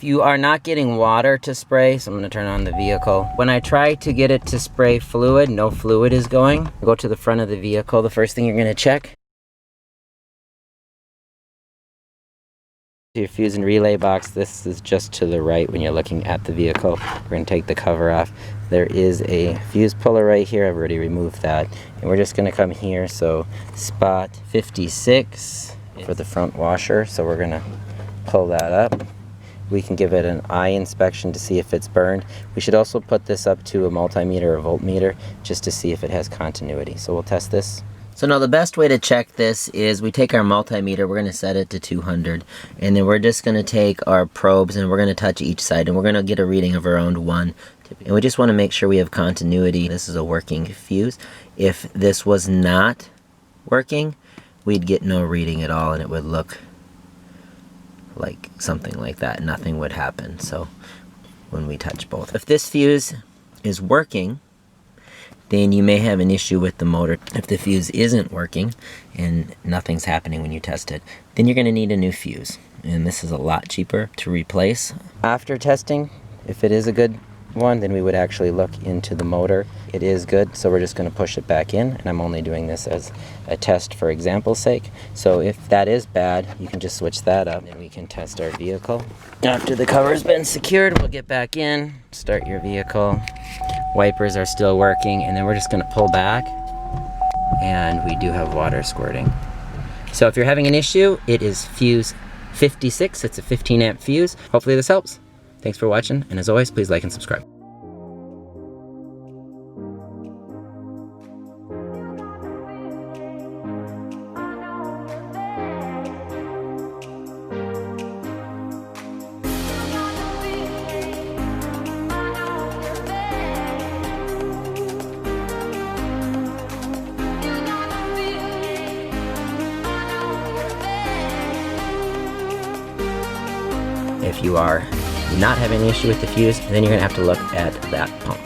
If you are not getting water to spray, so I'm going to turn on the vehicle. When I try to get it to spray fluid, no fluid is going. Go to the front of the vehicle. The first thing you're going to check, your fuse and relay box. This is just to the right when you're looking at the vehicle. We're going to take the cover off. There is a fuse puller right here. I've already removed that. And we're just going to come here. So spot 56 for the front washer. So we're going to pull that up. We can give it an eye inspection to see if it's burned. We should also put this up to a multimeter or voltmeter just to see if it has continuity. So we'll test this. So now the best way to check this is we take our multimeter, we're going to set it to 200, and then we're just going to take our probes and we're going to touch each side, and we're going to get a reading of around 1. And we just want to make sure we have continuity. This is a working fuse. If this was not working, we'd get no reading at all, and it would look like something like that. Nothing would happen. So when we touch both, if this fuse is working, then you may have an issue with the motor. If the fuse isn't working and nothing's happening when you test it, then you're going to need a new fuse, and this is a lot cheaper to replace. After testing, if it is a good one, then we would actually look into the motor. It is good, so we're just going to push it back in, and I'm only doing this as a test for example's sake. So if that is bad, you can just switch that up and we can test our vehicle. After the cover's been secured, we'll get back in, start your vehicle. Wipers are still working, and then we're just going to pull back, and we do have water squirting. So if you're having an issue, it is fuse 56. It's a 15 amp fuse. Hopefully this helps. Thanks for watching, and as always, please like and subscribe. If you are not having an issue with the fuse, then you're going to have to look at that pump.